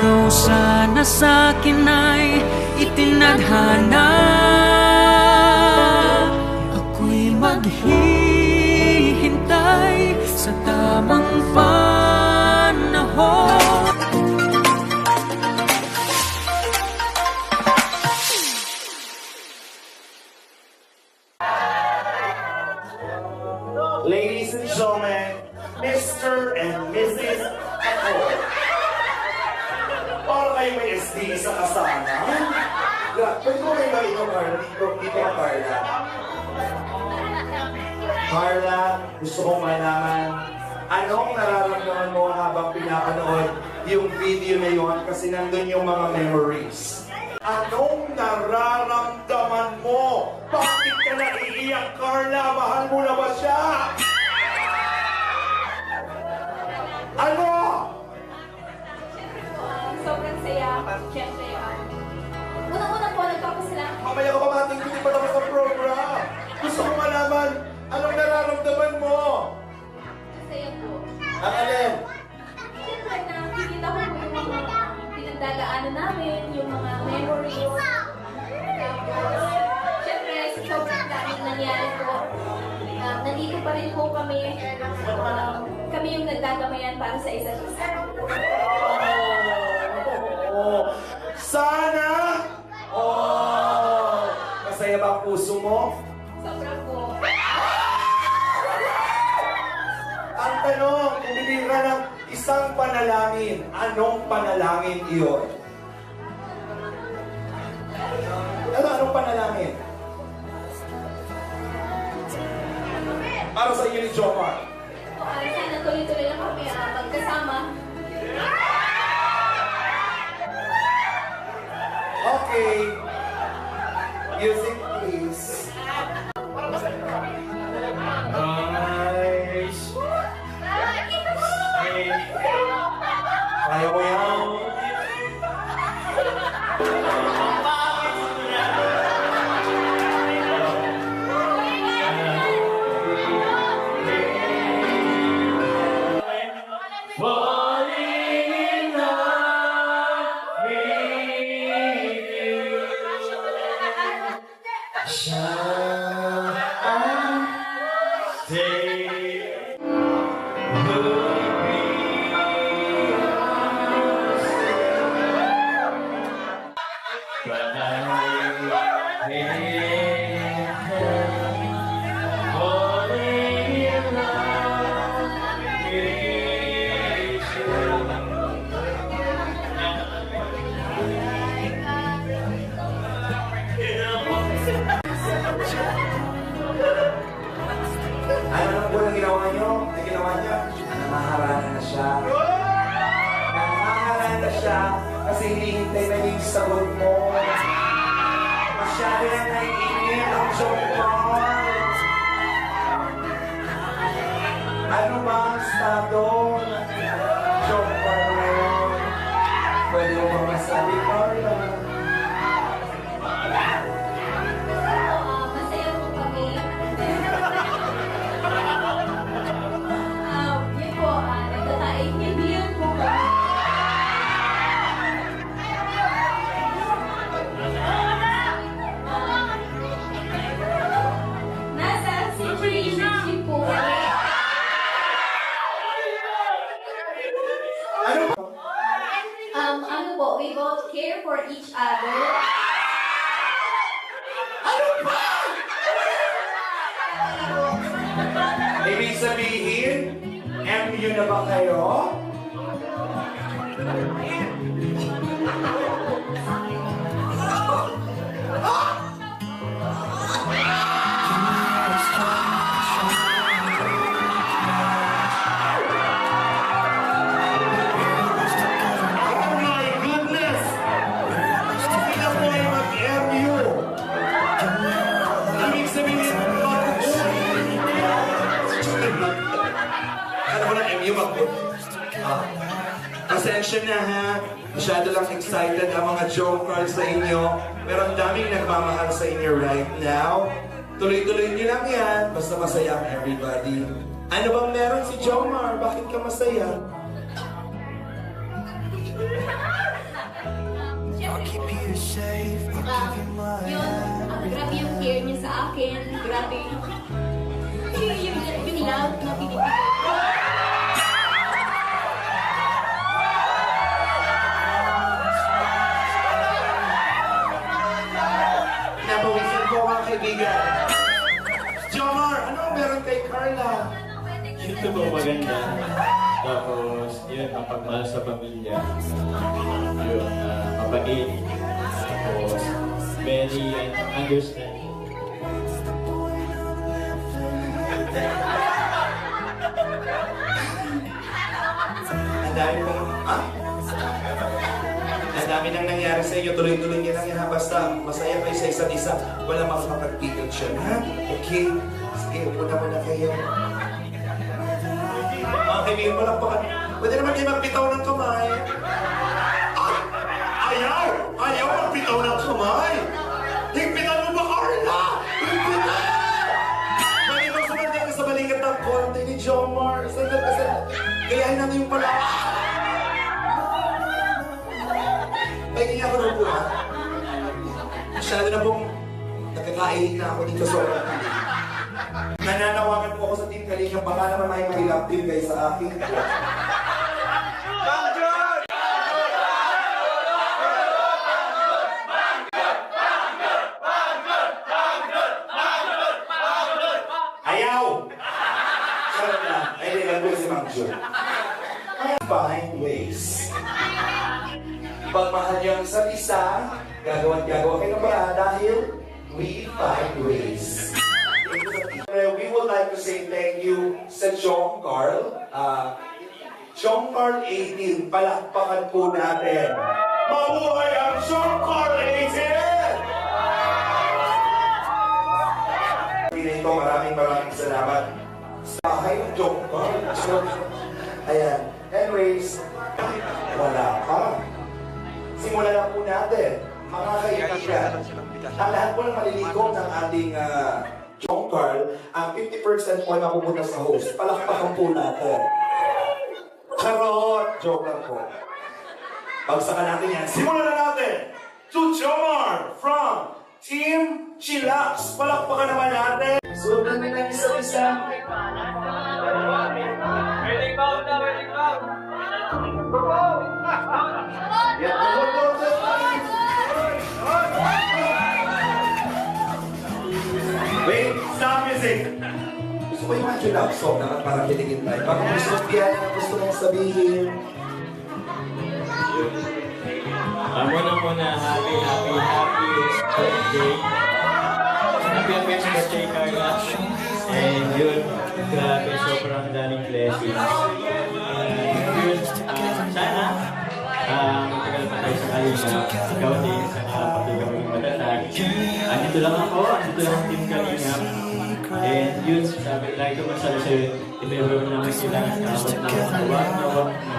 araw sana sa'kin ay itinadhana. Ako'y maghihintay sa tamang panahon. Ladies and gentlemen, Mr. and Mrs. Ako. Para kayo may SD sa kasama. Pwede mo kayo ba ito, Carla? Dito ka, Carla. Carla, gusto kong malaman, anong nararamdaman mo habang pinapanood yung video na yun kasi nandun yung mga memories? Anong nararamdaman mo? Bakit ka naiiyak, Carla? Mahal mo na ba siya? Ano? Sobrang saya. Siyempre, unang-una po, nagpapasalamat. Mamaya ka pa mating hindi pa tapos ang program. Gusto ko malaman, anong nararamdaman mo? Masaya po. Ang alin? Siyempre, nakikita ko po yung mga pinagdadaanan namin, yung mga memories. Tapos, siyempre, sobrang daming nangyari po. Nandito pa rin po kami. Kami yung nagdagamayan para sa isa't isa. Sana! Oh! Masaya ba ang puso mo? Sobra po. Ang tanong, kung bibigyan ka ng isang panalangin, anong panalangin iyon? Anong panalangin? Para sa inyo ni Jomar. Sana tuloy-tuloy lang kami magkasama. Okay. Music, please. Nice. Kaya mo yan. Ano na po ang ginawa nyo? Ang ginawa niya? Namaharana na siya. Namaharana na siya kasi hinihintay na yung sagot mo. Masyado na naiinit ang joke mo. Ano ba ang estado ng joke mo ngayon? Pwede mo ba masabi, Carla? Masaya po kami. Yun po, nagkakaibigan po kami. Nasa situationship po kami. Ano po, we both care for each other. Ano ba? Ibig sabihin, MU na ba kayo? Oh my goodness! Sila po ay mag-MU. Ibig sabihin, ano ko na MU mag Pasensya na ha. Masyado lang excited ang mga jokers sa inyo. Pero ang daming nagmamahal sa inyo right now. Tuloy-tuloy niyo lang yan. Basta masaya ang everybody. Ano bang meron si Jomar? Bakit ka masaya? Grabe yung care niya sa akin. Grabe yung love na pinipigay. Napawisan ko mga kaibigan. Jomar, ano ang meron kay Carla? Ito po maganda. Tapos, yun, mapagmahal sa pamilya. Yun, mabait. Tapos, very understanding. Ang dami pong, ang dami nang nangyari sa inyo. Tuloy-tuloy niya lang yan, ha? Basta masaya kayo sa isa't isa. Wala makakapagpigil siya, ha? Okay? Sige, upo na muna kayo. Mga kaibigan, palakpakan. Pwede naman kayo magbitaw ng kamay. Ay! Ayaw! Ayaw magbitaw ng kamay! Higpitan mo ba, Carla? Higpitan! Pwede bang sumanda ka sa balikat ng konti ni Jomar? Sandal ka sa... Gayahin natin yung pala. Ay, ganyan ako rin po, ha? Masyado na pong nakakain na ako dito sa oras. Nananawagan po ako sa Team Kalinga, baka naman may mahilap din kayo sa akin. Ayaw! Sarap na. Ay, nilang ko si Mang Jun. Find ways. Pagmahal niyo ang isa't isa, gagawa kayo ng paraan dahil we find ways. We would like to say thank you sa John Carl. John Carl 18, palakpakan po natin. Mabuhay ang John Carl 18! Ito, maraming salamat sa bahay ng John Carl. Ayan. Anyways, wala pa. Simulan na po natin, mga kaibigan. Ang lahat po ng malilikom ng ating John Carl, ang 50% po ay mapupunta sa host. Palakpakan po natin. Charot! Joke lang po. Bagsakan natin yan. Simulan na natin! To Jomar from Team Chillax. Palakpakan naman natin. So, namin ang isa-isa. Wedding bound na, wedding bound! Wait, stop music! Gusto ko yung mga love song na parang kiligin tayo. Baka gusto mong biyan na gusto mong sabihin. Muna, happy birthday. Happy birthday, Carla. And yun, grabe, sobrang daming blessings. Yun, sana, matagal pa tayo sa Kalinga. Ikaw din, sana pati kami matatag. Andito lang ako, andito lang ang Team Kalinga. And yun, sabi, like ko masala sa'yo, if-ever naman kailangan na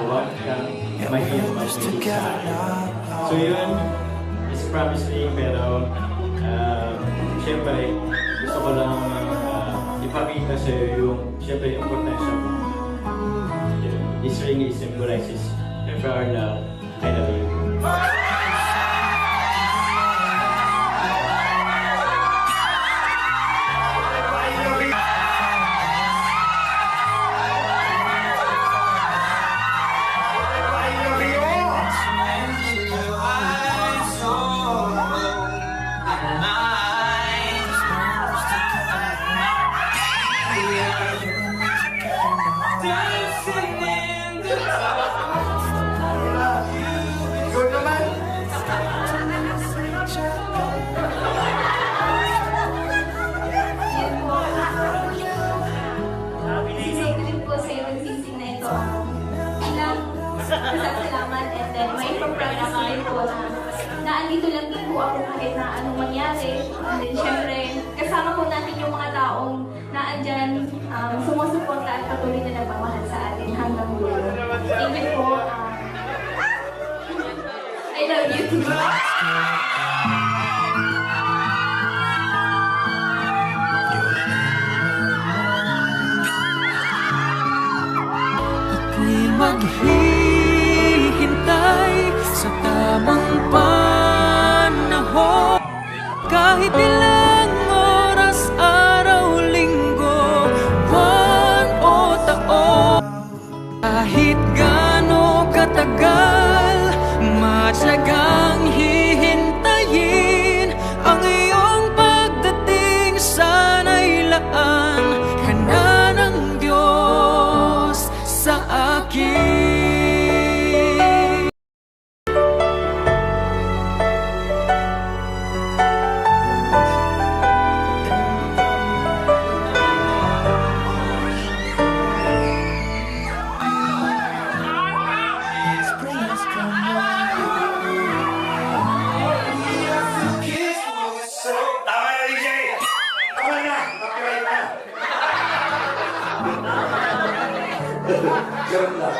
huwag kang mahirap mag-music sa akin. So yun, it's promising, pero siyempre, gusto ko lang ipakita sa'yo yung, siyempre, yung importansya mo. This ring symbolizes our love. I love you. Good naman! Sinigilin po sa iyo nagsising na ito. Ilang pasasalamat and then may pa-promise din po na andito lang din po ako kahit na anong mangyari. And then syempre, kasama po natin yung mga taong na andyan sumusuporta at patuloy na nagmamahal sa atin hanggang dulo. Even po, I love you too. Ako'y maghihintay sa tamang Kahit ilang oras, araw, linggo, buwan o taon, kahit gaano katagal, matyagang hihintayin ang iyong pagdating. Sana'y laan ka na ng Diyos sa akin. Tama na, DJ! Tama na! Copyright na! Ganun lang.